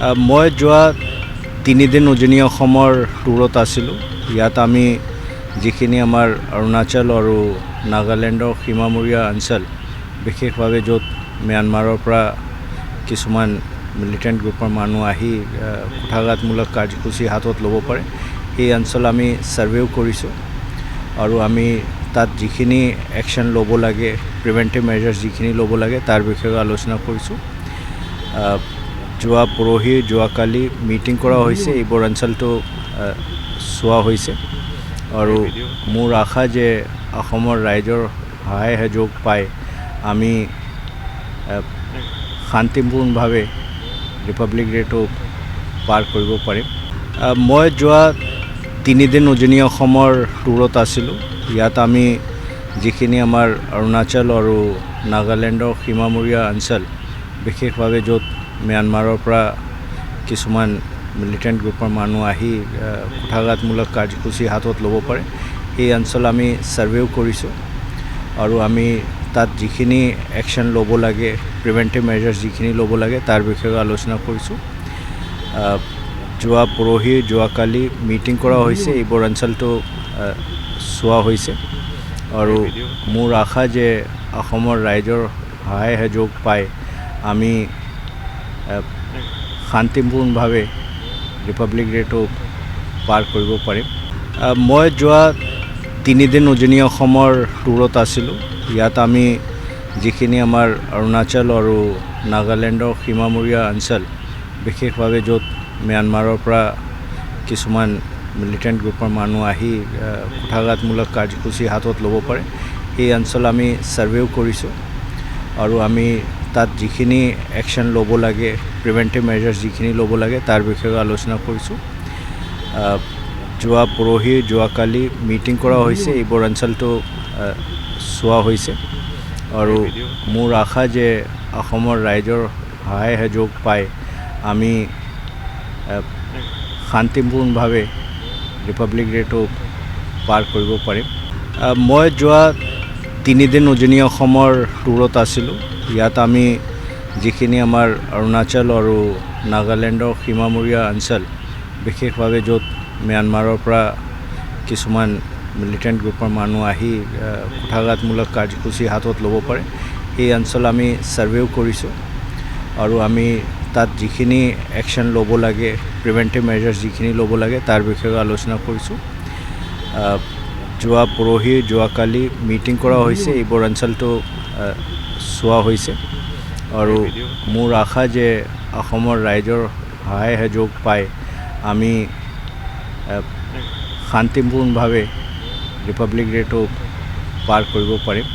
মই যোৱা 3 দিন উজনি অসমৰ টুৰত আছিলোঁ। ইয়াত আমি যিখিনি আমাৰ অৰুণাচল আৰু নাগালেণ্ডৰ সীমামূৰীয়া অঞ্চল, বিশেষভাৱে য'ত ম্যানমাৰৰ পৰা কিছুমান মিলিটেণ্ট গ্ৰুপৰ মানুহ আহি কুঠাঘাতমূলক কাৰ্যসূচী হাতত ল'ব পাৰে, সেই অঞ্চল আমি ছাৰ্ভেও কৰিছোঁ আৰু আমি তাত যিখিনি একশ্যন ল'ব লাগে, প্ৰিভেণ্টিভ মেজাৰ্ছ যিখিনি ল'ব লাগে তাৰ বিষয়ে আলোচনা কৰিছোঁ। যোৱাকালি মিটিং কৰা হৈছে, এইবোৰ অঞ্চলটো চোৱা হৈছে আৰু মোৰ আশা যে অসমৰ ৰাইজৰ সহায় সহযোগ পাই আমি শান্তিপূৰ্ণভাৱে ৰিপাব্লিক ডেটো পাৰ কৰিব পাৰিম। মই যোৱা 3 দিন উজনি অসমৰ টুৰত আছিলোঁ। ইয়াত আমি যিখিনি আমাৰ অৰুণাচল আৰু নাগালেণ্ডৰ সীমামূৰীয়া অঞ্চল, বিশেষভাৱে য'ত ম্যানমাৰৰ পৰা কিছুমান মিলিটেণ্ট গ্ৰুপৰ মানুহ আহি কুঠাঘাতমূলক কাৰ্যসূচী হাতত ল'ব পাৰে, সেই অঞ্চল আমি ছাৰ্ভেও কৰিছোঁ আৰু আমি তাত যিখিনি একশ্যন ল'ব লাগে, প্ৰিভেণ্টিভ মেজাৰ্ছ যিখিনি ল'ব লাগে তাৰ বিষয়ে আলোচনা কৰিছোঁ। যোৱাকালি মিটিং কৰা হৈছে, এইবোৰ অঞ্চলটো চোৱা হৈছে আৰু মোৰ আশা যে অসমৰ ৰাইজৰ সহায় সহযোগ পাই আমি শান্তিপূৰ্ণভাৱে ৰিপাব্লিক ডেটো পাৰ কৰিব পাৰিম। মই যোৱা 3 দিন উজনি অসমৰ টুৰত আছিলোঁ। ইয়াত আমি যিখিনি আমাৰ অৰুণাচল আৰু নাগালেণ্ডৰ সীমামূৰীয়া অঞ্চল, বিশেষভাৱে য'ত ম্যানমাৰৰ পৰা কিছুমান মিলিটেণ্ট গ্ৰুপৰ মানুহ আহি কুঠাঘাতমূলক কাৰ্যসূচী হাতত ল'ব পাৰে, সেই অঞ্চল আমি ছাৰ্ভেও কৰিছোঁ আৰু আমি তাত যিখিনি একশ্যন ল'ব লাগে, প্ৰিভেণ্টিভ মেজাৰ্ছ যিখিনি ল'ব লাগে তাৰ বিষয়ে আলোচনা কৰিছোঁ। যোৱাকালি মিটিং কৰা হৈছে, এইবোৰ অঞ্চলটো চোৱা হৈছে আৰু মোৰ আশা যে অসমৰ ৰাইজৰ সহায় সহযোগ পাই আমি শান্তিপূৰ্ণভাৱে ৰিপাব্লিক ডেটো পাৰ কৰিব পাৰিম। মই যোৱা 3 দিন উজনি অসমৰ টুৰত আছিলোঁ। ইয়াত আমি যিখিনি আমাৰ অৰুণাচল আৰু নাগালেণ্ডৰ সীমামূৰীয়া অঞ্চল, বিশেষভাৱে য'ত ম্যানমাৰৰ পৰা কিছুমান মিলিটেণ্ট গ্ৰুপৰ মানুহ আহি কুঠাঘাতমূলক কাৰ্যসূচী হাতত ল'ব পাৰে, সেই অঞ্চল আমি ছাৰ্ভেও কৰিছোঁ আৰু আমি তাত যিখিনি একশ্যন ল'ব লাগে, প্ৰিভেণ্টিভ মেজাৰ্ছ যিখিনি ল'ব লাগে তাৰ বিষয়ে আলোচনা কৰিছোঁ। যোৱাকালি মিটিং কৰা হৈছে, এইবোৰ অঞ্চলটো চোৱা হৈছে আৰু মোৰ আশা যে অসমৰ ৰাইজৰ সহায় সহযোগ পাই আমি শান্তিপূৰ্ণভাৱে ৰিপাব্লিক ডেটো পাৰ কৰিব পাৰিম।